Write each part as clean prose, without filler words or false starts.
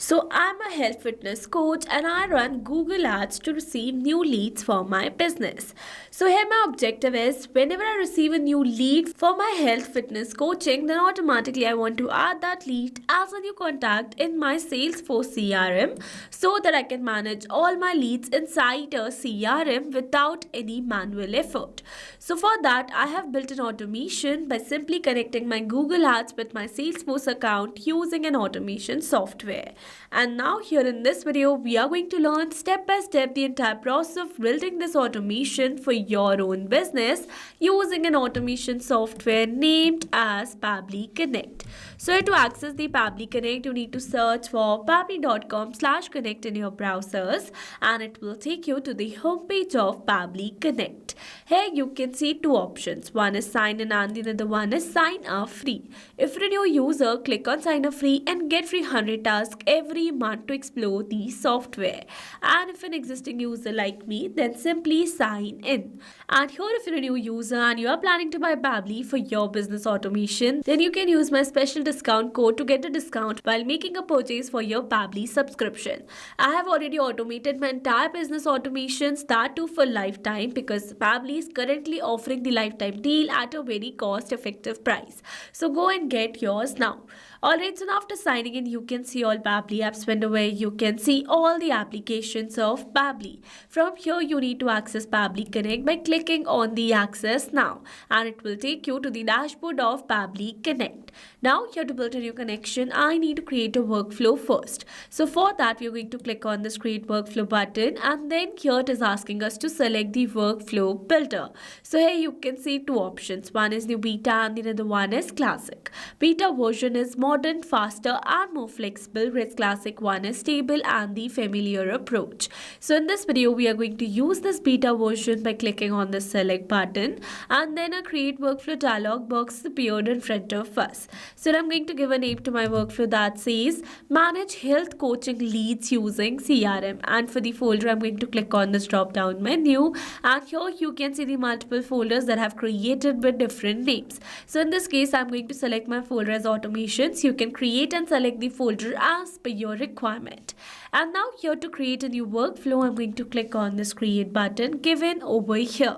So, I'm a health fitness coach and I run Google Ads to receive new leads for my business. So, here my objective is whenever I receive a new lead for my health fitness coaching, then automatically I want to add that lead as a new contact in my Salesforce CRM so that I can manage all my leads inside a CRM without any manual effort. So, for that, I have built an automation by simply connecting my Google Ads with my Salesforce account using an automation software. And now here in this video, we are going to learn step by step the entire process of building this automation for your own business using an automation software named as Pabbly Connect. So to access the Pabbly Connect, you need to search for pabbly.com/connect in your browsers and it will take you to the homepage of Pabbly Connect. Here you can see two options. One is sign in and the other one is sign up free. If you're a new user, click on sign up free and get free 100 tasks every month to explore the software. And if an existing user like me, then simply sign in. And here if you're a new user and you are planning to buy Pabbly for your business automation, then you can use my special discount code to get a discount while making a purchase for your Pabbly subscription. I have already automated my entire business automations, that too for lifetime, because Pabbly is currently offering the lifetime deal at a very cost-effective price. So go and get yours now. Alright, so now after signing in, you can see all Pabbly apps window where you can see all the applications of Pabbly. From here, you need to access Pabbly Connect by clicking on the Access Now, and it will take you to the dashboard of Pabbly Connect. Now, here to build a new connection, I need to create a workflow first. So for that, we're going to click on this Create Workflow button, and then here it is asking us to select the workflow builder. So here you can see two options. One is New Beta and the other one is Classic. Beta version is modern, faster and more flexible, whereas Classic one is stable and the familiar approach. So in this video, we are going to use this beta version by clicking on the select button, and then a Create Workflow dialog box appeared in front of us. So I'm going to give a name to my workflow that says Manage Health Coaching Leads using CRM, and for the folder I'm going to click on this drop down menu, and here you can see the multiple folders that I have created with different names. So in this case, I'm going to select my folder as automations. You can create and select the folder as per your requirement. And now here to create a new workflow, I'm going to click on this create button given over here.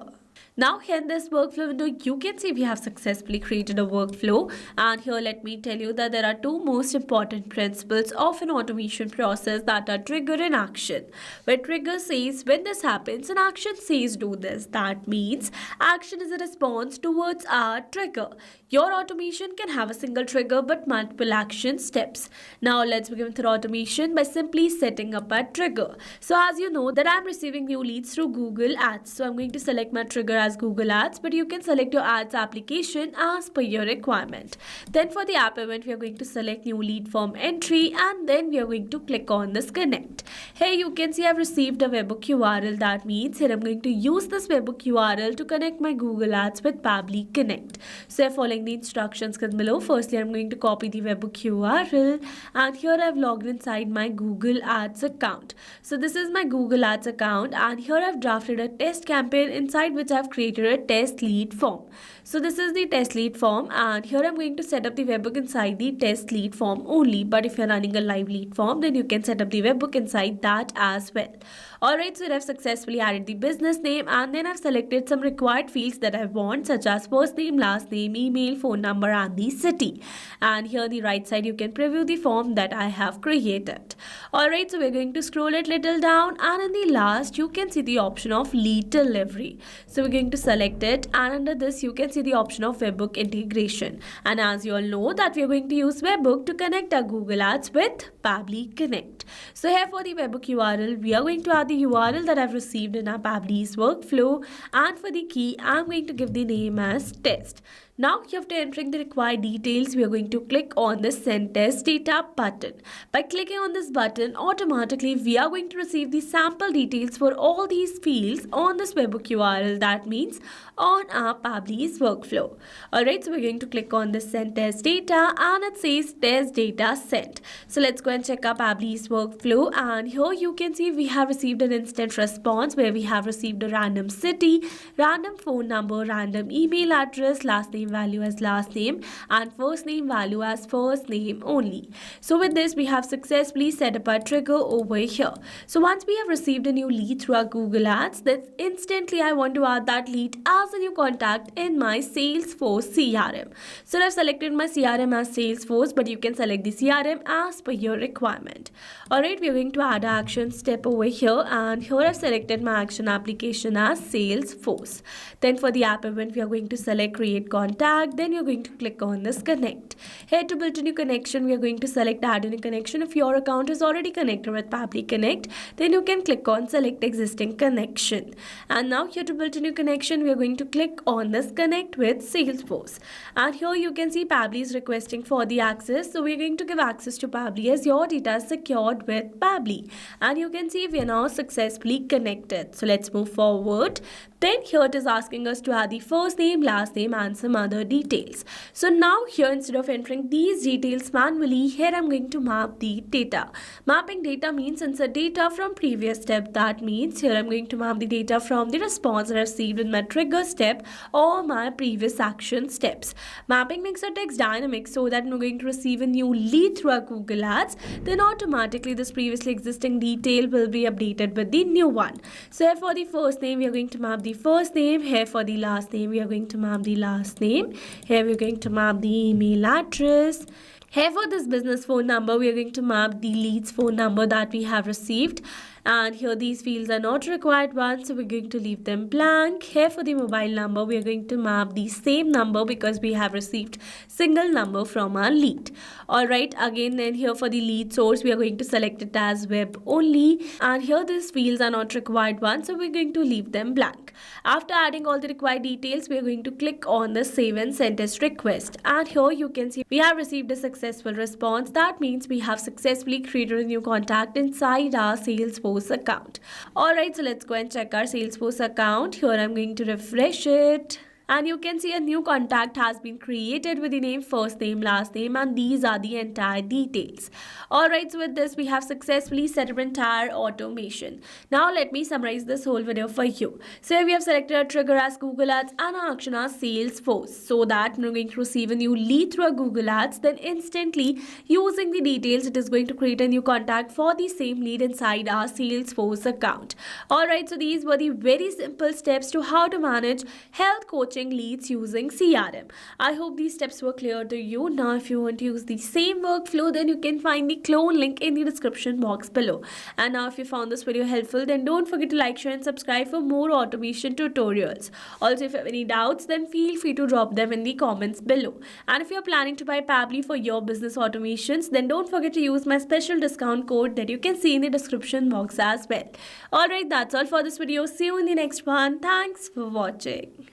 Now here in this workflow window, you can see we have successfully created a workflow, and here let me tell you that there are two most important principles of an automation process that are trigger and action. Where trigger says when this happens and action says do this. That means action is a response towards our trigger. Your automation can have a single trigger but multiple action steps. Now let's begin with our automation by simply setting up a trigger. So as you know that I'm receiving new leads through Google Ads. So I'm going to select my trigger as Google Ads, but you can select your ads application as per your requirement. Then for the app event, we are going to select new lead form entry, and then we are going to click on this connect. Here you can see I've received a webhook URL. That means here I'm going to use this webhook URL to connect my Google Ads with Pabbly Connect. So following the instructions below, firstly I'm going to copy the webhook URL, and here I've logged inside my Google Ads account. So this is my Google Ads account, and here I've drafted a test campaign inside which I've created a test lead form. So this is the test lead form, and here I'm going to set up the webhook inside the test lead form only, but if you're running a live lead form, then you can set up the webhook inside that as well. Alright, so I've successfully added the business name, and then I've selected some required fields that I want, such as first name, last name, email, phone number and the city. And here on the right side you can preview the form that I have created. Alright, so we're going to scroll it little down, and in the last you can see the option of lead delivery. So we're going to select it, and under this you can see the option of webhook integration. And as you all know that we are going to use webhook to connect our Google Ads with Pabbly Connect. So here for the webhook URL, we are going to add the URL that I've received in our Pabbly's workflow, and for the key I'm going to give the name as test. Now after entering the required details, we are going to click on the Send Test Data button. By clicking on this button, automatically we are going to receive the sample details for all these fields on this webhook URL. That means on our Pabbly's workflow. Alright, so we're going to click on the Send Test Data, and it says Test Data Sent. So let's go go and check our Pabbly's workflow, and here you can see we have received an instant response where we have received a random city, random phone number, random email address, last name value as last name, and first name value as first name only. So with this, we have successfully set up a trigger over here. So once we have received a new lead through our Google Ads, then instantly I want to add that lead as a new contact in my Salesforce CRM. So I've selected my CRM as Salesforce, but you can select the CRM as per your requirement. Alright, we're going to add an action step over here, and here I've selected my action application as Salesforce. Then for the app event, we are going to select create contact, then you're going to click on this connect. Here to build a new connection, we are going to select add a new connection. If your account is already connected with Pabbly Connect, then you can click on select existing connection. And now here to build a new connection, we are going to click on this connect with Salesforce. And here you can see Pabbly is requesting for the access. So we're going to give access to Pabbly as your data is secured with Pabbly. And you can see we are now successfully connected. So let's move forward. Then here it is asking us to add the first name, last name and some other details. So now here instead of entering these details manually, here I'm going to map the data. Mapping data means insert data from previous step. That means here I'm going to map the data from the response that I received in my trigger step or my previous action steps. Mapping makes our text dynamic so that we're going to receive a new lead through our Google Ads. Then automatically this previously existing detail will be updated with the new one. So here for the first name, we are going to map the first name. Here for the last name, we are going to map the last name. Here we are going to map the email address. Here for this business phone number, we are going to map the lead's phone number that we have received. And here these fields are not required ones, so we're going to leave them blank. Here for the mobile number, we are going to map the same number because we have received single number from our lead. Alright, again then here for the lead source, we are going to select it as web only. And here these fields are not required ones, so we're going to leave them blank. After adding all the required details, we are going to click on the save and send as request. And here you can see we have received a successful response. That means we have successfully created a new contact inside our Salesforce account. Alright, so let's go and check our Salesforce account. Here I'm going to refresh it. And you can see a new contact has been created with the name, first name, last name, and these are the entire details. Alright, so with this we have successfully set up entire automation. Now let me summarize this whole video for you. So here we have selected a trigger as Google Ads and our action as Salesforce, so that we're going to receive a new lead through our Google Ads. Then instantly using the details, it is going to create a new contact for the same lead inside our Salesforce account. Alright, so these were the very simple steps to how to manage health coaching leads using CRM. I hope these steps were clear to you. Now if you want to use the same workflow, then you can find the clone link in the description box below. And now if you found this video helpful, then don't forget to like, share and subscribe for more automation tutorials. Also, if you have any doubts, then feel free to drop them in the comments below. And if you're planning to buy Pabbly for your business automations, then don't forget to use my special discount code that you can see in the description box as well. Alright, that's all for this video. See you in the next one. Thanks for watching.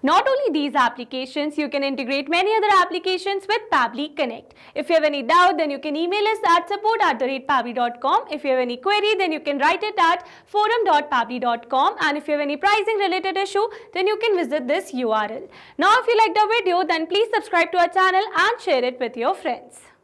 Not only these applications, you can integrate many other applications with Pabbly Connect. If you have any doubt, then you can email us at support@pabbly.com. If you have any query, then you can write it at forum.pabbly.com. And if you have any pricing related issue, then you can visit this URL. Now, if you liked the video, then please subscribe to our channel and share it with your friends.